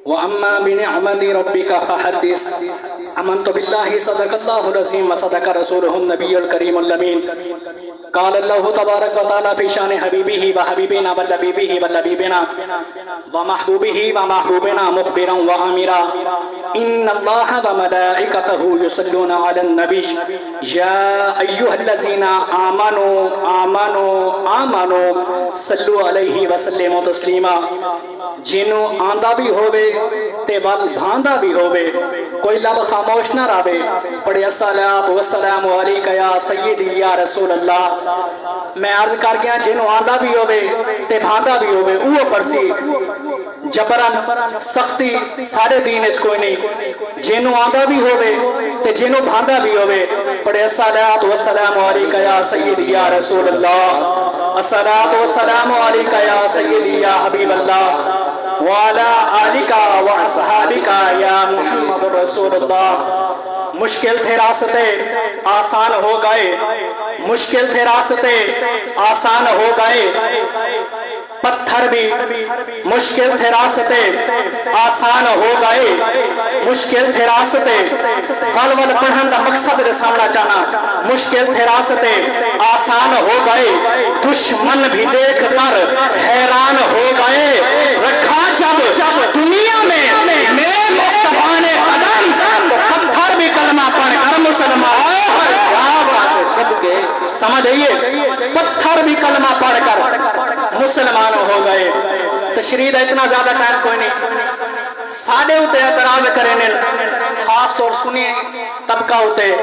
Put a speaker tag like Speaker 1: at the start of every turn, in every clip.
Speaker 1: وأما بنعمة ربك فحدث آمنت بالله صدق الله العظيم وصدق رسوله النبي الكريم الأمين قال الله تبارك وتعالى في شان حبيبه وحبيبنا واللبيبه واللبيبنا ومحبوبه ومحبوبنا مخبرا وآمرا إن الله وملائكته يصلون على النبي يا أيها الذين آمنوا صلوا عليه وسلموا تسليما جنوں آندہ بھی ہووے تے ول بھاندا بھی ہووے کوئی لب خاموش نہ راوے پڑھے الصلاۃ والسلام علیکہ یا سیدی یا رسول اللہ میں عرض کر گیا جنوں آندہ بھی ہووے تے بھاندا بھی ہووے اوہ پرسی جبرن سختی سارے دین اچ کوئی نہیں جنوں آندہ بھی ہووے تے جنوں بھاندا بھی ہووے پڑھے الصلاۃ والسلام علیکہ یا سیدی یا رسول اللہ الصلاۃ والسلام علیکہ یا سیدی یا حبیب اللہ وعلا آلکا وصحابکا یا محمد رسول اللہ مشکل تھے راستے آسان ہو گئے مشکل تھے راستے آسان ہو گئے پتھر بھی مشکل تھے راستے آسان ہو گئے مشکل تھے راستے ول پڑھن دا مقصد رسانا چاہنا مشکل تھے راستے آسان ہو گئے دشمن بھی دیکھ کر حیران ہو گئے رکھا جب دنیا میں میرے مصطفیٰ نے قدم تو پتھر بھی کلمہ پڑھ کر مسلمان سب کے سمجھ آئیے پتھر بھی کلمہ پڑھ کر مسلمان ہو گئے تشریح اتنا زیادہ ٹائم کوئی نہیں ساڑھے ہوتے اعتراض کریں خاص طور سنیے طبقہ ہوتے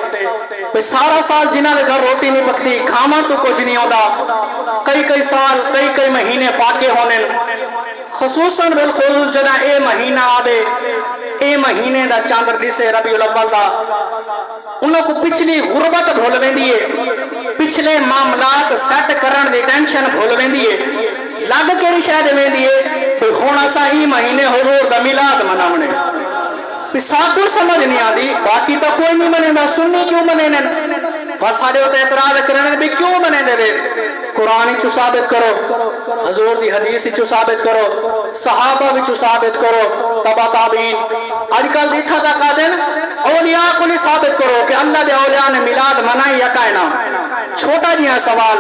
Speaker 1: سارا سال جنہ دے گھر روٹی نہیں پکتی کھاما تو کچھ نہیں ہوتا کئی سال کئی مہینے فاقے ہونے خصوصاً بالخصوص جنا اے مہینہ آدھے اے مہینے دا چاندر جسے ربیع الاول دا انہوں کو پچھلی غربت بھول بین دیئے پچھلے معاملات سیٹ کرن دی ٹینشن بھول بین دیئے لگ کے رشاہ دے بین دیئے کوئی ہونا سا ہی مہینے حضور دا میلاد مناونے ساتھ سمجھ نہیں آدھی باقی تو کوئی نہیں منے دا سنی کیوں منے نن سارے ہوتے اعتراض کرنے بھی کیوں منے دے بے قرآن چو ثابت کرو حضور دی حدیث چو ثابت کرو صحابہ بھی چو ثابت کرو تبا تابعین آج کل دیکھا تھا قادن اولیاء کو نہیں ثابت کرو کہ اللہ دے اولیاء نے میلاد منائی یا کائنا چھوٹا جیاں سوال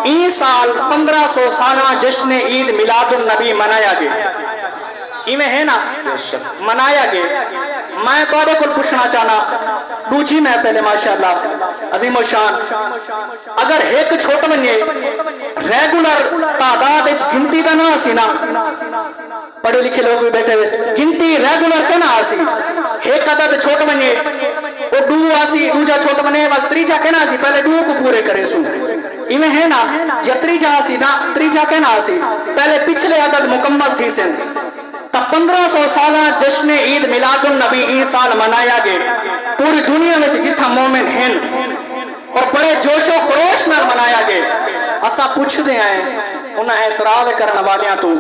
Speaker 1: این سال 1500 سالہ جشن عید میلاد النبی منایا گیا ایمیں ہے نا منایا گیا میں توڑے کو پوچھنا چاہنا دوچی محفل ماشاءاللہ عظیم و شان اگر ایک چھوٹ منیے ریگولر تعداد اچھ گنتی دا نہ آسی نا پڑھے لکھے لوگ بھی بیٹھے ہوئے گنتی ریگولر کا نہ آسی ایک عدد چھوٹ منیے وہ دو آسی دوجا چھوٹ منیے بس تریجا کہنا آسی پہلے دو کو پورے کرے سو ایمیں ہے نا یا تریجا آسی نا تریجا کہنا آسی پہلے پچھلے عدد مکمل تھی سن تب 1500 سالہ جشن عید میلاد النبی این سال منایا گئے پوری دنیا میں جتھا مومن ہیں اور بڑے جوش و خروش میں منایا گئے اسا پوچھ دے آئے انہاں اعتراض کرنے والیاں تو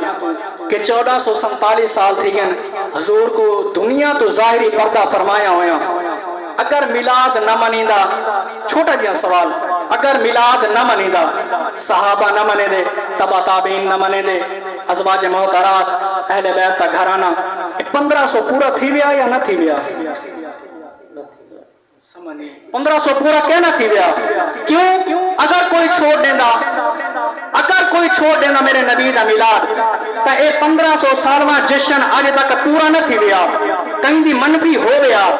Speaker 1: کہ 1447 سال تھی گئے حضور کو دنیا تو ظاہری پردہ فرمایا ہویا اگر میلاد نہ منیندہ چھوٹا جیاں سوال اگر میلاد نہ منیندہ صحابہ نہ منے دے تبا تابعین نہ منے دے ازواج محترات اہل بیت تا گھرانا 1500 پورا تھی بیا یا نہ تھی بیا 1500 پورا کہنا تھی بیا کیوں اگر کوئی چھوڑ دینا میرے نبی دا میلاد تا اے 1500 سالواں جشن آج تک پورا نہ تھی بیا کہیں دی منفی ہو گیا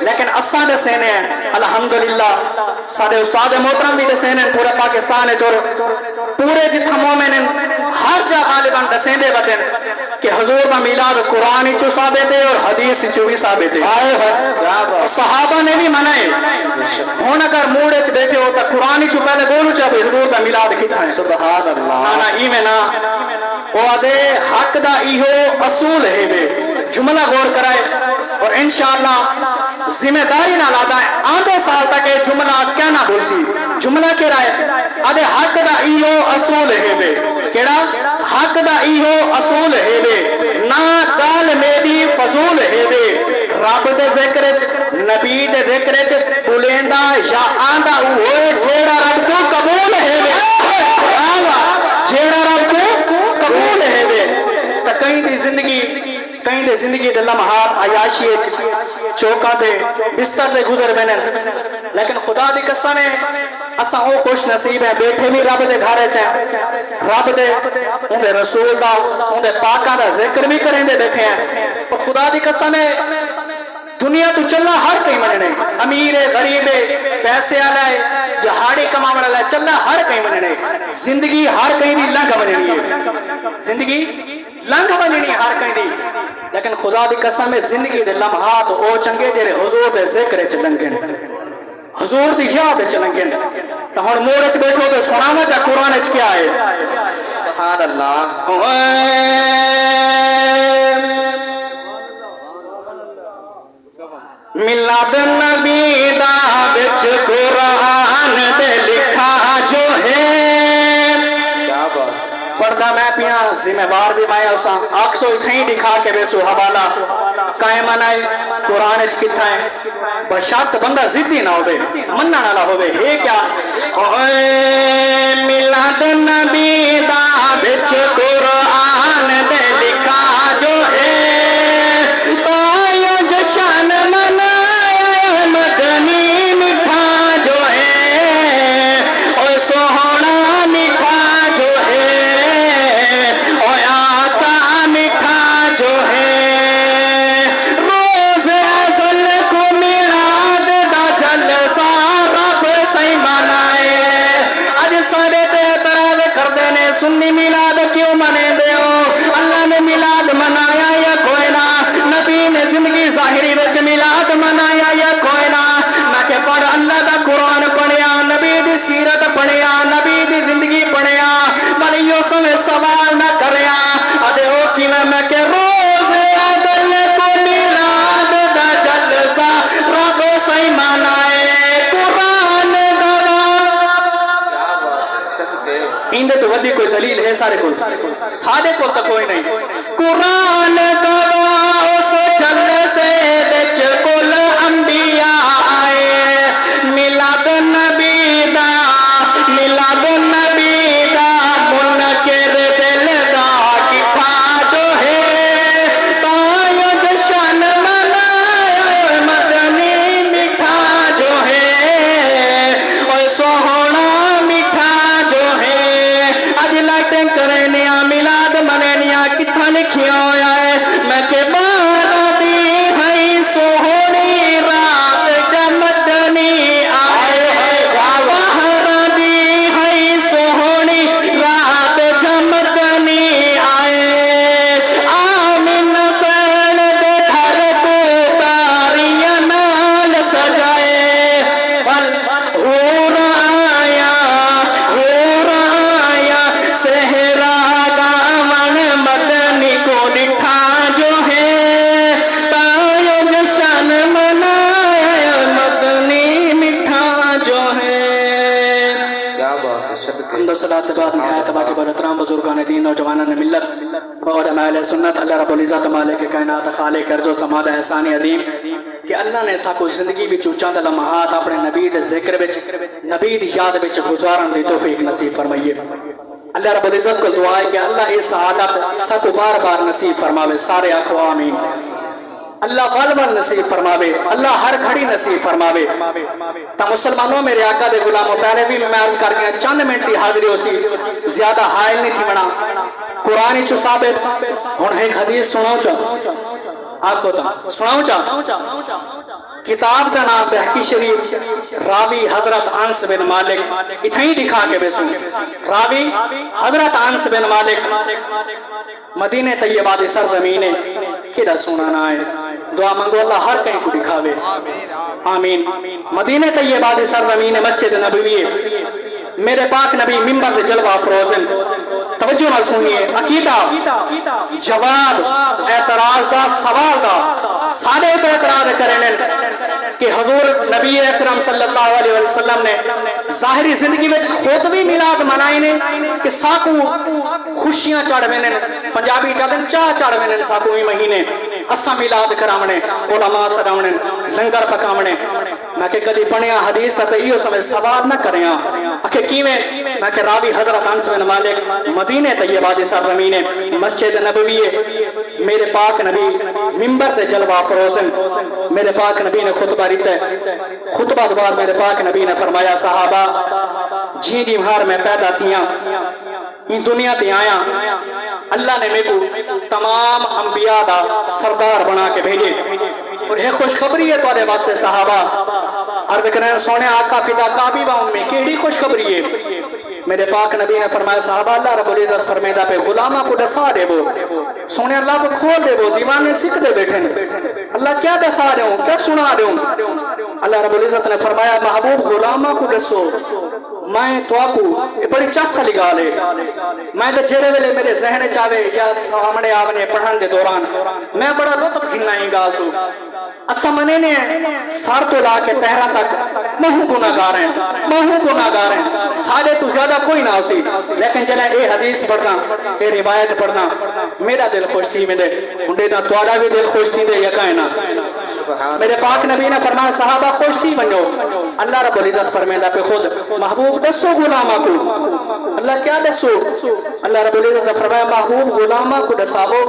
Speaker 1: لیکن اساں دے سینے الحمدللہ سارے استاد محترم بھی دے سینے پورے پاکستان ہے پورے جتھا مومن ہر جا غالباً دسیں دے بدن کہ حضور کا میلاد قرآن چو ثابت ہے اور حدیث چو بھی ثابت ہے صحابہ نے بھی منائے ہون اگر موڑے چ بیٹھے ہو تا قرآن چو پہلے بولو چاہے حضور کا میلاد کتنا ہے سبحان اللہ نا ای میں نا وہ آدھے حق دا ایہو اصول ہے بے جملہ غور کرائے اور انشاءاللہ ذمہ داری نہ لادا ہے آدھے سال تک یہ جملہ کیا نہ بول سی جملہ کہہ رہا ہے آدھے حق دا ایہو اصول ہے بے کہڑا حق دا ایہو اصول ہے بے نا گال میری فضول ہے بے رب دے ذکر نبی دے ذکر بلیندہ یا آندہ ہوئے جیڑا رب کو قبول ہے بے جیڑا رب کو قبول ہے بے تا کہیں دی زندگی کہیں دے زندگی دے لمحات عیاشی چوکاں دے بستر دے گزر بینن لیکن خدا دی قسم ہے اساں او خوش نصیب ہے بیٹھے بھی رب دے گھر چ رب دے اون دے رسول دا اون دے پاکاں دا ذکر بھی کریں دے بیٹھے ہیں اور خدا دی قسم ہے دنیا تو چلنا ہر کہیں مننے امیر ہے غریب ہے پیسے والا ہے جہاڑی کماون والا ہے چلنا ہر کہیں مننے زندگی ہر کہیں دی لنگھ بننی ہے زندگی لنگھ بننی ہے ہر کہیں دی لیکن خدا دی قسم ہے زندگی دے لمحات او چنگے جڑے حضور دے ذکر وچ لنگھن حضور دی یاد وچ لنگھن تو ہن موڑ وچ بیٹھو تے سناواں چا قرآن وچ کیا ہے سبحان اللہ میلاد نبی دا وچ قرآن دے لکھا جو ہے پڑھتا میں پیاں ذمہ وار بھی میں اساں آکسو اتھیں دکھا کے بے سو حوالہ قائم آئے قرآن اچ کتھا ہے بشارت بندہ ضدی نہ ہوئے مننا نہ ہوئے ہے کیا میلاد نبی دا وچ قرآن دے لکھا جو ہے پایا جشن منایا مدنی مٹھا جو ہے اور سوہنا مٹھا جو ہے اور آقا مٹھا جو ہے روز ازل کو میلاد دا جلسہ رب سے منائے اج سارے تے اعتراض کر دینے سنی میلاد کیوں منے دے ہو اللہ نے میلاد منایا یا کوئی نہ نبی نے زندگی ظاہری وچ میلاد منایا یا کوئی نہ میں کہ پڑھ اللہ دا قرآن پڑھیا نبی دی سیرت پڑھیا نبی دی زندگی پڑھیا پر یوسف سوال نہ کریا ادے او کی میں کہ روز عدل کو میلاد دا جلسہ رب سے منائے قرآن اندے تو ودی کوئی دلیل ہے سارے کو تو کوئی نہیں قرآن گواہ اس جلسے وچ کل انبیاء آئے میلاد نبی دا منکر دل دا کٹھا جو ہے تایا جشن منایا مدنی مٹھا جو ہے اور سوہنا مٹھا جو ہے اج لائٹیں کرنیاں میلاد منینیاں کتھا لکھیا ہویا ہے میں کہ بارہ دی ہے سوہنی رات جمدنی آئے بارہ دی ہے سوہنی رات جمدنی آئے آمین سین دے گھر کو تاریاں نال سجائے حور آیا صحرا دامن مدنی کو لکھا جو ہے تایا جشن منایا مدنی مٹھا جو ہے حمد و صلاۃ بعد نہایت واجب اور احترام بزرگان دین نوجوانان ملت اور اہل سنت اللہ رب العزت مالک کائنات خالق ارض و سما دا احسان عظیم کہ اللہ نے ساکو زندگی وچ چاند لمحات اپنے نبی دے ذکر وچ نبی دی یاد وچ گزارن دی توفیق نصیب فرمائیے اللہ رب العزت کو دعا ہے کہ اللہ اس سعادت ساکو بار بار نصیب فرماوے سارے آخو آمین اللہ غالباً نصیب فرماوے اللہ ہر گھڑی نصیب فرماوے تا مسلمانوں میرے آقا دے غلاموں پہلے بھی میں عرض کر گیا چند منٹ کی حاضری ہو سی زیادہ حائل نہیں تھی بنا قرآن چو ثابت ہن ایک حدیث سناؤ چاہ آنکھو تا سناؤ چاہ کتاب کا نام بحقی شریف راوی حضرت انس بن مالک اتھیں دکھا کے بے سن راوی حضرت انس بن مالک مدینہ طیبہ دے سرزمین کیڑا سونا نہ ہے دعا منگو اللہ ہر کہیں کو دکھاوے آمین مدینہ طیبہ دے سرزمین مسجد نبوی میرے پاک نبی منبر دے جلوہ افروزن توجہ نہ سنیے عقیدہ جواب اعتراض دا سوال دا سادے تو اعتراض کرنے کہ حضور نبی اکرم صلی اللہ علیہ وسلم نے ظاہری زندگی میں خود بھی میلاد منائی نے کہ ساکو خوشیاں چڑھ وینے پنجابی چاہتے چاہ چڑھ وینے ساکو ہی مہینے اسا میلاد کراونے علماء سراونے لنگر پکاونے میں کہ کدی پڑھیا حدیث تے ایو سمجھ سوال نہ کریاں اکھے کیویں میں کہ راوی حضرت انس بن مالک مدینہ طیبہ دے سرزمین مسجد نبوی میرے پاک نبی منبر تے جلوہ افروزن میرے پاک نبی نے خطبہ دیتا ہے خطبہ کے بعد میرے پاک نبی نے فرمایا صحابہ جی جی مہار میں پیدا تھیاں ان دنیا تے آیا اللہ نے میرے کو تمام انبیاء دا سردار بنا کے بھیجے اور یہ خوشخبری ہے تمہارے واسطے صحابہ عرض کریں سونے آقا فدا کعبی با میں کیڑی خوشخبری ہے میرے پاک نبی نے فرمایا صحابہ اللہ رب العزت فرمیدہ پہ غلامہ کو دسا دے وہ سونے اللہ کو کھول دے وہ دیوانے سکھ دے بیٹھے اللہ کیا دسا دے ہوں کیا سنا دے ہوں اللہ رب العزت نے فرمایا محبوب غلامہ کو دسو میں تو آکو بڑی چاس خالی گالے میں تو جیرے ویلے میرے ذہن چاہے یا سامنے آونے پڑھن دے دوران میں بڑا لطف گھننا ہی گال تو اسا منے نے سار تو لا کے پہرا تک مہو گناہگار ہیں سارے تو زیادہ کوئی نہ ہوسی لیکن جنہیں اے حدیث پڑھنا اے روایت پڑھنا میرا دل خوش تھی میں دے انڈے دا توڑا بھی دل خوش تھی دے یقائنا میرے پاک نبی نے فرمایا صحابہ خوش تھی بنو اللہ رب العزت فرمیدہ پہ خود محبوب دسو غلامہ کو اللہ کیا دسو اللہ رب العزت نے فرمایا محبوب غلامہ کو دساو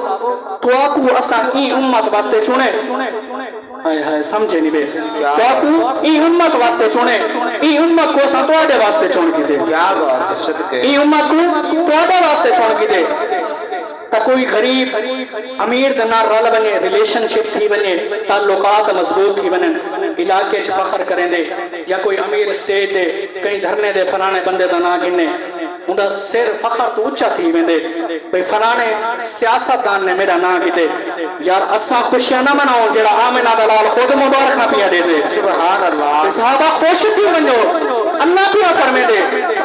Speaker 1: تو آکو اسا ای امت واسطے چنے ہائے ہائے سمجھے نہیں بے تو آکو ای امت واسطے چنے ای امت کو اسا تو آدھے واسطے چن کی دے ای امت کو تو آدھے واسطے چن کی دے تا کوئی غریب امیر دنار رل بنے ریلیشن شپ تھی بنے تعلقات مضبوط تھی بنے علاقے چھ فخر کریں دے یا کوئی امیر اسٹیج دے کہیں دھرنے دے فلانے بندے دا نا گھنے اندھا سر فخر تو اچھا تھی میں دے بھئی فلانے سیاست دان نے میرا نا گی دے یار اساں خوشیاں نہ مناؤں جڑا آمنہ دلال خود مبارکہ پیا دے دے سبحان اللہ صحابہ خوش تھی بنو اللہ پیا فرمے دے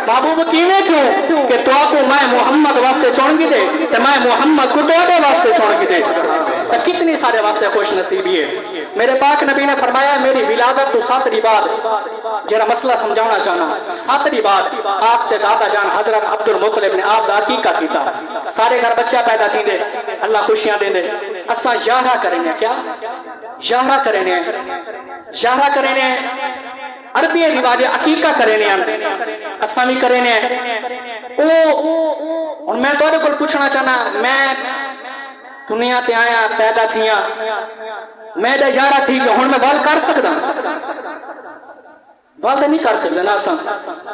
Speaker 1: محبوب کیویں کیوں کہ تو آکو میں محمد واسطے چون گی دے تو میں محمد کو تو آدھے واسطے چون گی دے تو کتنی سارے واسطے خوش نصیبی ہے میرے پاک نبی نے فرمایا میری ولادت تو ساتری بعد جرا مسئلہ سمجھانا چاہنا ساتری بعد آپ تے دادا جان حضرت عبد المطلب نے آپ دا عقیقہ کیتا سارے گھر بچہ پیدا تھی دے اللہ خوشیاں دے دے اساں یارہ کریں گے کیا یارہ کریں گے یارہ کریں گے عربی رواج عقیقہ کریں گے اساں بھی کریں گے اور میں تو کو پوچھنا چاہنا میں دنیا تے آیا پیدا تھیاں میں دے جارہ تھی کہ ہون میں وال کر سکتا وال دے نہیں کر سکتا نا سن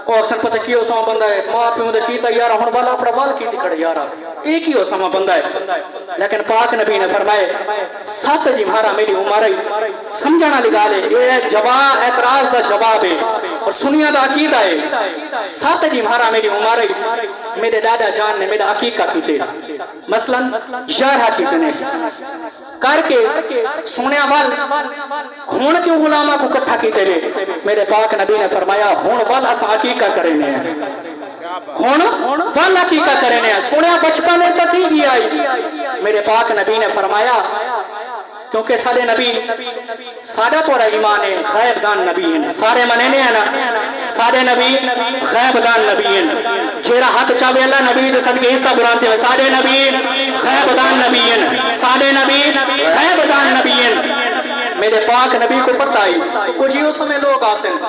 Speaker 1: او اکثر پتہ کیوں ساں بندہ ہے ماں پیوں دے کیتا یارہ ہون والا اپنا وال کیتی کھڑے یارہ ایک ہی ہو ساں بندہ ہے لیکن پاک نبی نے فرمائے سات جی مہارا میری عمر ہے سمجھانا لگا لے یہ جواب اعتراض دا جواب ہے اور سنیا دا عقیدہ ہے سات جی مہارا میری عمر ہے میرے دادا جان نے میرا عقیقہ کیتے مثلا یارہ کیتے نے کر کے سونیا وال ہون کیوں غلامہ کو کٹھا کیتے رہے میرے پاک نبی نے فرمایا ہون وال اس عقیقہ کرنے ہیں ہون وال عقیقہ کرنے ہیں سونیا بچپن میں تھی گی آئی میرے پاک نبی نے فرمایا کیونکہ سارے نبی سارا توڑا ایمان ہے غیب دان نبی ہیں سارے منینے ہیں نا سارے نبی غیب دان نبی ہیں جیرا ہاتھ چاہے اللہ نبی دے صدقے حصہ برانتے ہیں سارے نبی غیب دان نبی ہیں سارے نبی غیب دان نبی ہیں میرے پاک نبی کو پتہ آئی کچھ ہی اس میں لوگ آسن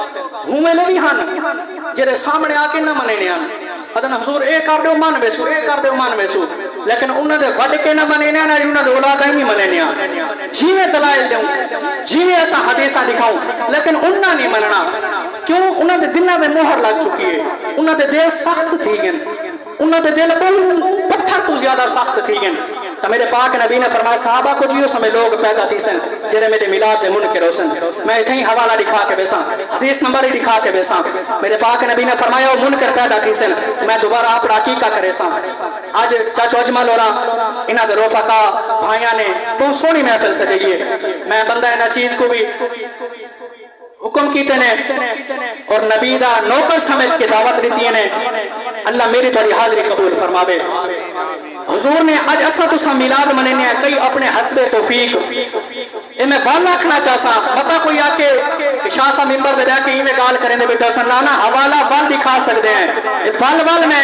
Speaker 1: ہوں میں بھی ہن جیرے سامنے آکے نہ منے ہیں ادن حضور اے کر دے مان بیسو اے کر دے مان بیسو لیکن انہوں نے وڈ کے نہ منے ہیں انہوں نے اولاد ہی نہیں منے ہیں جیویں دلائل دوں جیویں ایسا حدیثہ دکھاؤں لیکن انہوں نہیں مننا کیوں انہوں نے دلہ میں مہر لگ چکی ہے انہوں نے دل سخت تھی گن انہوں نے دل پتھر تو زیادہ سخت تھی گن تو میرے پاک نبی نے فرمایا صحابہ کو جیو سمیں لوگ پیدا تھی سن جنہیں میرے میلاد دے منکر ہو سن میں اتھیں ہی حوالہ دکھا کے بیساں حدیث نمبر ہی دکھا کے بیساں میرے پاک نبی نے فرمایا وہ منکر پیدا تھی سن میں دوبارہ آپ عقیقہ کرے ساں آج چاچو اجمل ہو رہا انہاں دے رفقا بھائیاں نے بہت سونی محفل سجائیے میں بندہ انہاں چیز کو بھی حکم کیتے نے اور نبی دا نوکر سمجھ کے دعوت دیتی نے اللہ میری تھوڑی حاضری قبول فرماوے حضور نے آج اسا تو سا میلاد مننے ہیں کئی اپنے حسب توفیق اے میں وال رکھنا چاہسا مطا کوئی آکے شاہ سا ممبر دے کے ہی میں گال کریں دے بیٹا سن لانا حوالہ وال دکھا سکتے ہیں وال میں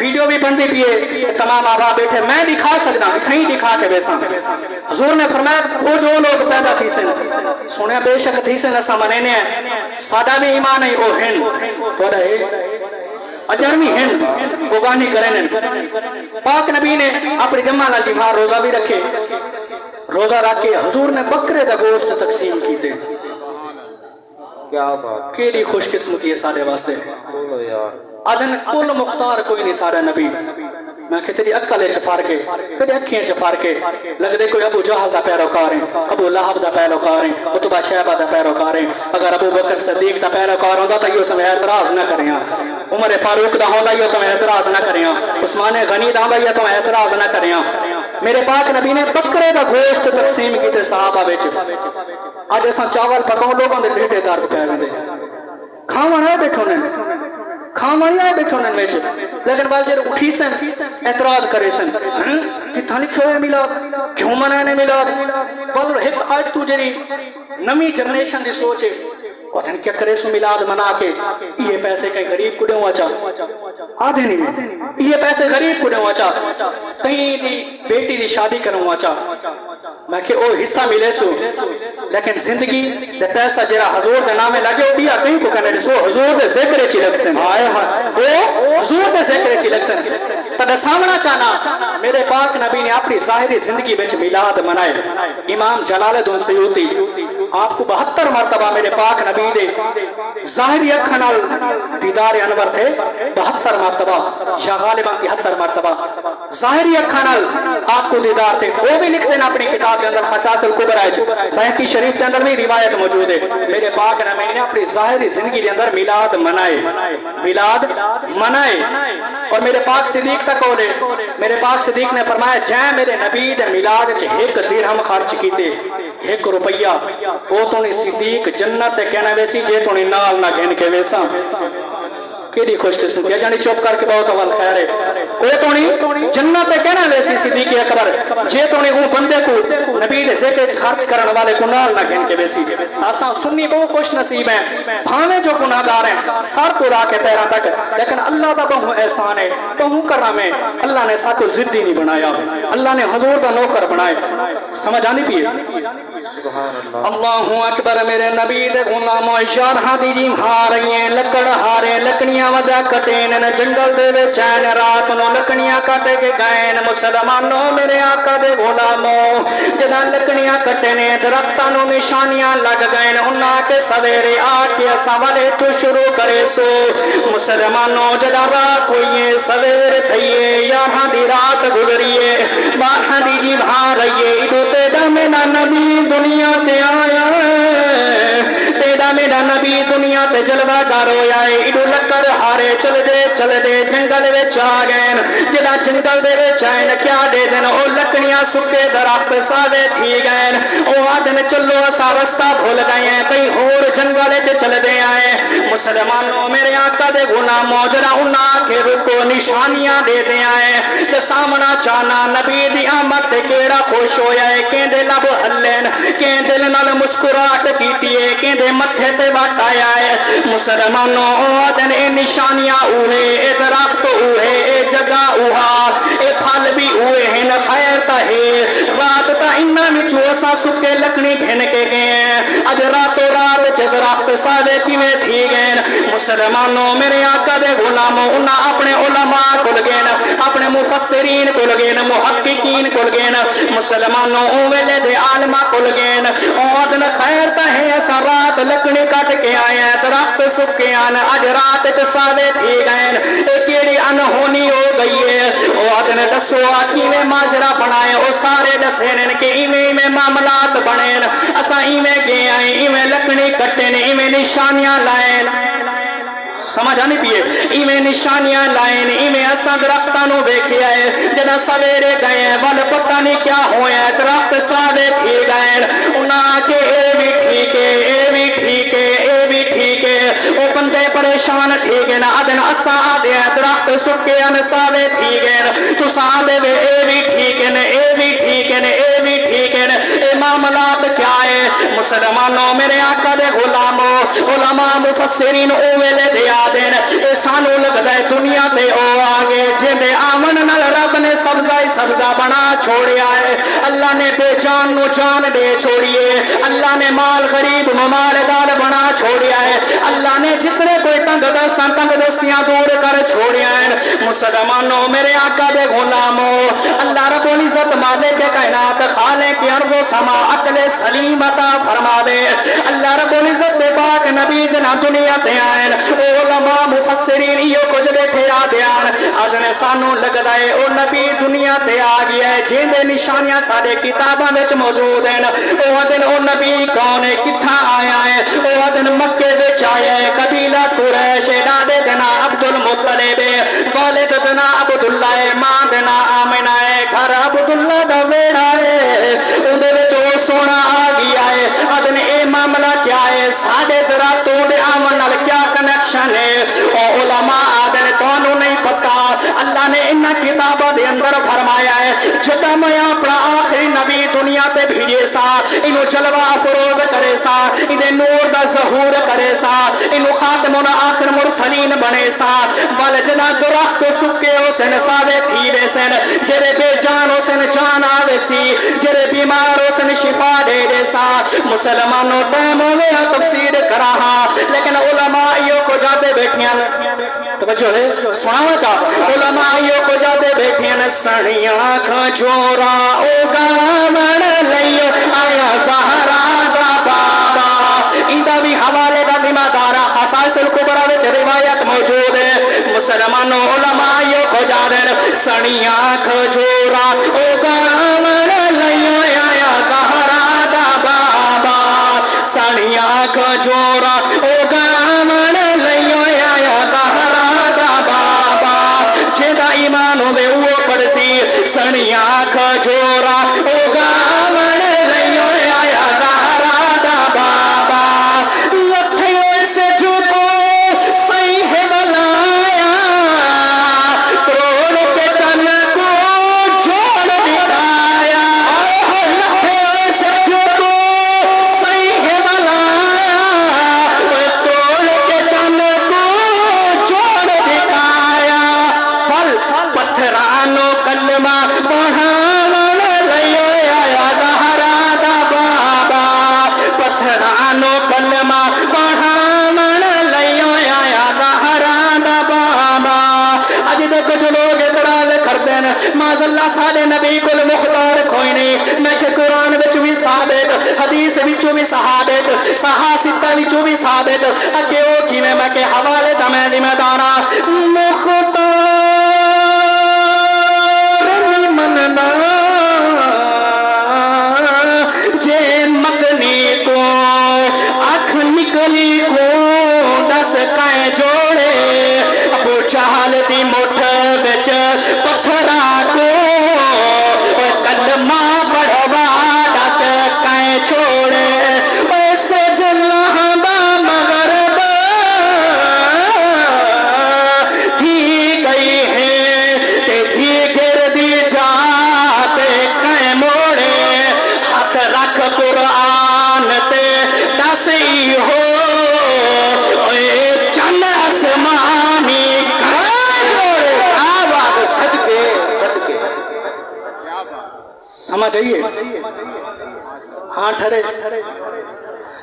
Speaker 1: ویڈیو بھی بندی پیے تمام آبا بیٹھے میں دکھا سکتا کہیں دکھا کے بیسا حضور نے فرمایا وہ جو لوگ پیدا تھی سن سنیا بے شک تھی سن اسا منینے ہیں سادہ بھی ایمان ہے او ہن توڑا ہے اجرمی ہن قربانی کریں پاک نبی نے اپنی جمعہ نال جمعہ روزہ بھی رکھے روزہ رکھ کے حضور نے بکرے دا گوشت تقسیم کیتے
Speaker 2: کیا بات
Speaker 1: کیلی خوش قسمتی ہے سارے واسطے آدھن کل مختار کوئی نہیں سارا نبی میں کہ تیری اکلے چفار کے تیری اکھیں چفار کے لگ دے کوئی ابو جہل دا پیروکار ہیں ابو لہب دا پیروکار ہیں عتبہ شیبہ دا پیروکار ہیں اگر ابو بکر صدیق دا پیروکار ہوندہ تو یہ سمیں اعتراض نہ کریں عمر فاروق دا ہوندہ یہ تمہیں اعتراض نہ کریں عثمان غنی دا ہوندہ یہ تمہیں اعتراض نہ کریں میرے پاک نبی نے بکرے دا گوشت تقسیم کی تھے صحابہ بیچ آج ایسا چاول پکاؤں لوگوں دے ڈیٹے دار پہ آئے دے کھاوان ہے بیٹھوں نے کھاوان ہے بیٹھوں نے بیچ لیکن بات جب اٹھی سن اعتراض کرے سن کتھا لکھو ہے میلاد کیوں منانے میلاد فضل ایک آج تو جری نمی جنریشن دی سوچے وطن کیا کرے سو میلاد منا کے یہ پیسے کہیں غریب کو دوں اچھا آدھے نہیں میں یہ پیسے غریب کو دوں اچھا کہیں دی بیٹی دی شادی کروں اچھا میں کہ او حصہ ملے سو لیکن زندگی دے پیسہ جرا حضور دے نامے لگے ہو بیا کہیں کو کہنے سو حضور دے ذکر چلک سن وہ حضور دے ذکر چلک سن تدہ سامنا چاہنا میرے پاک نبی نے اپنی ظاہری زندگی بچ میلاد منائے امام جلال الدین سیوطی آپ کو 72 مرتبہ میرے پاک نبی دے ظاہری اکھنال دیدار انور تھے 72 مرتبہ شاہ غالباں 73 مرتبہ ظاہری اکھنال آپ کو دیدار تھے وہ بھی لکھ دینا اپنی کتاب کے اندر خصائص الکبریٰ بہقی شریف کے اندر میں روایت موجود ہے میرے پاک نبی نے اپنی ظاہری زندگی کے اندر میلاد منائے اور میرے پاک صدیق تک ہو لے میرے پاک صدیق نے فرمایا جائیں میرے نبی دے میلاد چھ 1 درہم خرچ کیتے 1 روپیہ وہ تو نہیں صدیق جنت کہنا ویسی جے تو نہیں نال نہ گھن کے ویسا کیڑی خوش قسمتی ہے جانی چوپ کر کے بہت اول خیر ہے وہ تو نہیں جنت کہنا ویسی صدیق اکبر جے تو نہیں وہ بندے کو نبی دے ذکر خرچ کرنے والے کو نال نہ گھن کے ویسی آساں سنی بہت خوش نصیب ہیں بھاویں جو گناہگار ہیں سر تو را کے پیرا تک لیکن اللہ دا بہو احسان ہے بہو کرم ہے اللہ نے ساتھ کو ضدی نہیں بنایا اللہ نے حضور دا نوکر بنائے سمجھ آنی پیے اللہ اکبر میرے نبی دے غلاموں اشار ہادی جی ہاریں لکڑ ہارے لکڑیاں ودا کٹین جنگل دے وچ چین رات نو لکڑیاں کٹ کے گئے مسلمانوں میرے آقا دے غلاموں جداں لکڑیاں کٹنے درختاں نو نشانیاں لگ گئے انہاں کے سویرے آ کے اساں والے تو شروع کرے سو مسلمانوں جداں رات ہوئیے سویر تھئیے یہاں دی رات گزریے باہاں دی جی بھارئیے ادو تیدا میرا نبی دنیا تے آیا تیدا میرا نبی دنیا تے جلوہ گر ہویا ہے ادو لکر ہارے چل دے جنگل وچ آ گئے جدا جنگل دے وچ آئے کیا دے دن او لکڑیاں سکے درخت ساوے تھی گئے او آدن چلو اسا رستہ بھول گئے ہیں کئی ہور جنگل وچ چل دے آئے مسلمانوں میرے آقا دے غلاموں جدا انہاں کے رکو نشانیاں دے دے آئے تے سامنا چانا نبی دی آمد تے کیڑا خوش ہویا ہے کیندے لب ہلین کیندے نال مسکراہٹ کیتی ہے کیندے متھے تے وٹ آیا ہے مسلمانوں آدن اے نشانیاں اوہے اے درخت اوہے اے جگہ اوہا اے پھل بھی اوہے ہیں خیر تا ہے رات تا انہاں وچ اسا سکے لکڑی گھن کے گئے اج راتوں رات چ درخت ساوے کیویں تھی گئے مسلمانوں میرے آقا دے غلاموں انہاں اپنے علماء کول گئے اپنے مفسرین کول گئے محققین کول گئے مسلمانوں او ویلے دے عالماں کول گئے او آدن خیر تا ہے اسا رات لکڑی کٹ کے آئے درخت سکے آن اج رات چ ساوے تھی گئے اے کیڑی انہونی ہو گئی ہے او آدن دسو کیویں ماجرا بنائے او سارے دسین کہ ایویں معاملات بنے اسا ایویں گئے آئے ایویں لکڑی کٹے نے ایویں نشانیاں لائے سمجھ آنی پیے ایویں نشانیاں لائیں ایویں اساں درختاں نو ویکھیا ہے جداں سویرے گئے ول پتہ نہیں کیا ہویا درخت ساوے تھی گئے انہاں کہ اے بھی ٹھیک ہے اے بھی ٹھیک ہے اے بھی ٹھیک ہے او بندے پریشان تھی گئے نا ادن اساں آدے درخت سکے ان ساوے تھی گئے تساں آدے اے بھی ٹھیک ہے اے بھی ٹھیک ہے اے بھی ٹھیک ہے اے معاملات کیا ہے مسلمانوں میرے آقا دے غلاموں علماء مفسرین او ویلے دے آدن اے سانو لگدا ہے دنیا تے او آگے جے آمن نال رب نے سبزہ سبزہ بنا چھوڑیا ہے اللہ نے بے جان نو جان دے چھوڑیے اللہ نے مال غریب نو مالدار بنا چھوڑیا ہے اللہ نے جتنے کوئی تنگ دستاں تنگ دستیاں دور کر چھوڑیا ہے مسلمانوں میرے آقا دے غلاموں اللہ رب العزت مالک کائنات خالق ارض و سما عقل سلیم عطا فرما دے اللہ رب العزت دے پاک نبی جنا دنیا تے آئین علماء مفسرین یہ کچھ بیٹھے آ دیان آدھنے سانو لگدا ہے او نبی دنیا تے آ گیا ہے جن دے نشانیاں سارے کتاباں وچ موجود ہیں او دن او نبی کون ہے کتھاں آیا ہے او دن مکے وچ آیا ہے قبیلہ قریش ڈاڈے دنا عبد المطلب والد دنا عبداللہ ماں دنا آمنہ ہے گھر عبداللہ دا ویڑا ہے اندے وچ او سونا آ گیا ہے ادن اے معاملہ کیا ہے ساڈے دراتوں دے آمن نال کیا کنیکشن ہے او علماء آدن تانوں نہیں پتا اللہ نے انہاں کتاباں دے اندر فرمایا ہے جدا میں اپنا آخری نبی دنیا تے بھیجے سا انہوں جلوہ افروز کرے سا انہیں نور دا ظہور کرے سا انہوں خاتمون آخر مرسلین بنے سا والجنا درخت سکے ہو سن ساوے تھیرے سن جرے بے جان ہو سن جان آوے سی جرے بیمار ہو سن شفا دے دے سا مسلمانوں ٹائم ہو گیا تفسیر کراہا لیکن علماء یہ کو جاتے بیٹھیاں توجہ ہے سناوا چاہ علماء یہ کو جاتے بیٹھیاں سڑیاں کھجورا اگامن لئیو آیا زہرا دا بابا اندہ بھی حوالے دا ذمہ دارا خصائص الکبرى وچ روایت موجود ہے مسلمانوں علماء یہ کو جاتے سڑیاں کھجورا اگامن لئیو آیا زہرا دا بابا سڑیاں کھجورا اگامن لئیو آیا زہرا دا بابا جیدہ ایمان ہوئے وہ پڑسی سڑیاں کھجورا اگامن لئیو آیا زہرا دا بابا لکھیوں سے جھکو صحیح بلایا توڑ کے چن کو جوڑ دکھایا لکھیوں سے جھکو صحیح بلایا توڑ کے چن کو جوڑ دکھایا پھل پتھرانو کلمہ پڑھاون لئیو آیا زہرا دا بابا پتھرانو کلمہ پڑھاون لئیو آیا زہرا دا بابا اج دے کچھ لوگ اعتراض کرتے ہیں معاذ اللہ سارے نبی کل مختار کوئی نہیں میں کہ قرآن وچ بھی ثابت حدیث وچوں بھی ثابت صحاح ستہ وچوں بھی ثابت اکے او کیویں میں کہ حوالے دا میں ذمہ داراں مختار مننا جے مکنی کو آنکھ نکلی کو دس کائیں جوڑے ابو چہل دی مٹھ وچ پتھرا کو کلمہ پڑھوا دس کائیں چھوڑے ایسے جلہ با مغرب تھی گئی ہے تھی گر دی جاتے کائیں موڑے ہاتھ رکھ قرآن تے دسی ہو اے چند آسمانی کائیں موڑے آباد صدقے صدقے سمجھ آئیے ہاں ٹھرے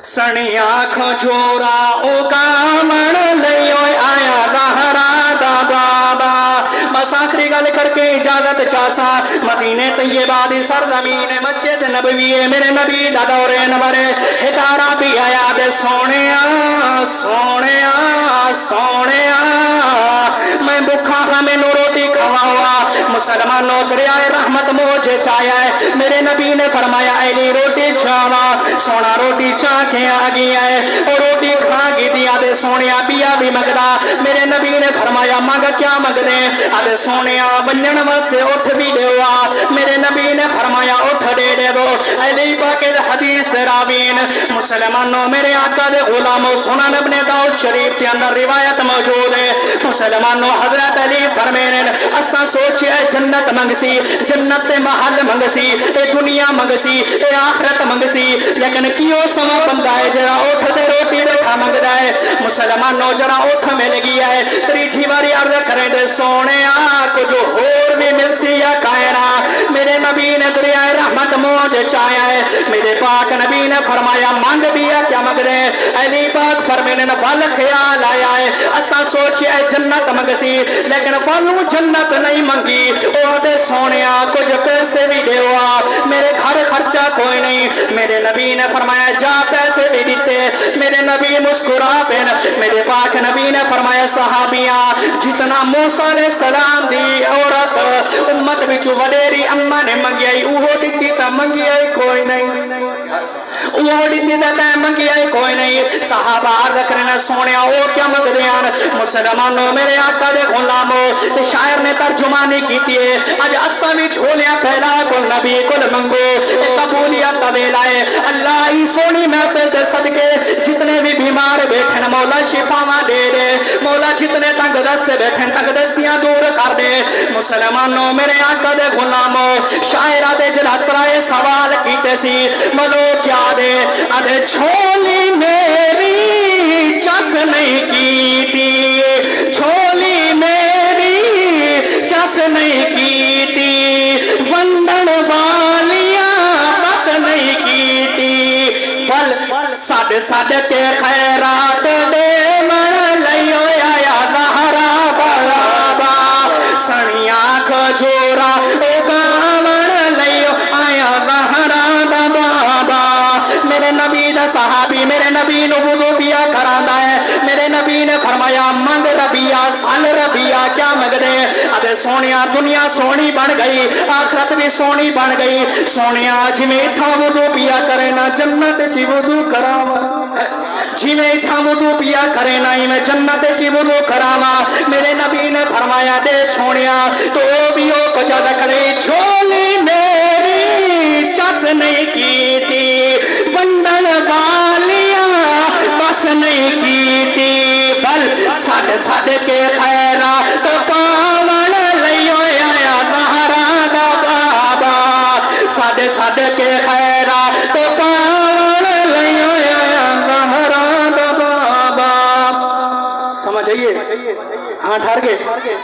Speaker 1: سڑیاں کھجورا اگامن لئیو آیا زہرا دا بابا بس آخری گل کر کے اجازت چاسا مدینے طیبہ دی سرزمین مسجد نبوی میرے نبی دا دور نمبر ہتارا بھی آیا دے سونیا سونیا سونیا میں بکھا ہمیں نو روٹی کھوا ہوا مسلمانوں دریائے رحمت مجھے چاہیا ہے میرے نبی نے فرمایا ایلی روٹی چھاوا سونا روٹی چھا کے آگی ہے اور روٹی کھا گی دیا دے سونیا بیا بھی مگدا میرے نبی نے فرمایا مگ کیا مگ دے آدھے سونیا بنن واسطے اٹھ بھی دے ہوا میرے نبی نے فرمایا اٹھ دے دے دو علی پاکر حدیث راوین مسلمانوں میرے آقا دے غلاموں سنن ابن داؤد شریف کے اندر روایت موجود ہے مسلمانوں حضرت علی فرمینے اساں سوچے جنت منگسی جنت تے محل منگسی اے دنیا منگسی اے آخرت منگسی لیکن کیوں سما بندہ ہے جرا اٹھ دے روٹی بیٹھا منگدا ہے مسلمانوں جرا اٹھ مل گیا ہے تریجی باری عرض کریں دے سونے کچھ ہور بھی مل سی یا کائنا میرے نبی نے دریائے رحمت موج چایا ہے میرے پاک نبی نے فرمایا مانگ دیا کیا مانگ رہے علی پاک فرمینے نے پھل خیال آیا ہے اسا سوچیا ہے جنت منگسی لیکن پھلوں جنت نہیں منگی او دے سونیا کچھ پیسے بھی دیوا میرے گھر خرچہ کوئی نہیں میرے نبی نے فرمایا جا پیسے بھی دیتے میرے نبی مسکرا پہن میرے پاک نبی نے فرمایا صحابیاں جتنا موسیٰ علیہ السلام دی عورت امت بچو وڈیری اممہ نے منگی آئی اوہو دیتی تا منگی آئی کوئی نہیں اوہو دیتی تا منگی آئی کوئی نہیں صحابہ عرض کرنا سونیا او کیا منگ دیان مسلمانوں میرے آقا دے غلاموں تے شاعر نے ترجمانی کیتی ہے آج اسا بھی چھولیا پہلا کل نبی کل منگو قبولیت طویل آئے اللہ ہی سونی محفل دے صدقے جتنے بھی بیمار بیٹھن مولا شفاواں دے دے مولا جتنے تنگ دستے بیٹھن تنگ دستیاں دور کر دے مسلمانوں میرے آقا دے غلاموں شاعرہ دے جلاترائے سوال کیتے سی ملو کیا دے ادھے چھولی میری چس نہیں کیتی چھولی میری چس نہیں کیتی ونڈن والیاں بس نہیں کیتی پل ساڑھ ساڑھ کے خیرات دے من لئیو یا دہرا برابا سنیا کھجورا اگامن لئیو آیا دہرا بابا میرے نبی دا صحابی میرے نبی نو وضو پیا کرانا ہے میرے نبی نے فرمایا منگ ربیا سال ربیا کیا منگ دے ابے سونیا دنیا سونی بن گئی آخرت بھی سونی بن گئی سونیا جی میں تھا وضو پیا کرے نا جنت چی وضو کراوا جی میں تھا وضو پیا کرے نا ہی میں جنت چی وضو کراوا میرے نبی نے فرمایا دے چھوڑیا تو بھی او کچھ دکھڑے چھولی میری چس نہیں کی تھی ونڈن والیاں بس نہیں کی تھی بل ساڑھ ساڑھ کے خیرات پاون لئیو آیا دہرا دا بابا ساڑھ ساڑھ کے خیرات پاون لئیو آیا دہرا دا بابا سمجھ آئیے ہاں ٹھار کے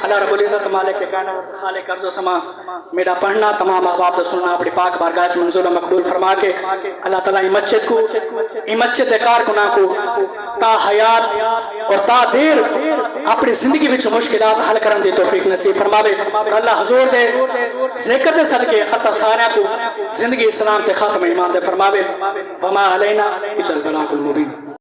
Speaker 1: اللہ رب العزت مالک کے کہنا خالق ارض و سما میرا پڑھنا تمام احباب تو سننا اپنی پاک بارگاہ منظور مقبول فرما کے اللہ تعالیٰ مسجد کو مسجد کارکناں کو تا حیات اور تا دیر اپنی زندگی وچ مشکلات حل کرن دی توفیق نصیب فرماوے اللہ حضور دے ذکر دے صدقے اسا سارے کو زندگی اسلام تے خاتم ایمان دے فرماوے وما علینا الا البلاغ المبین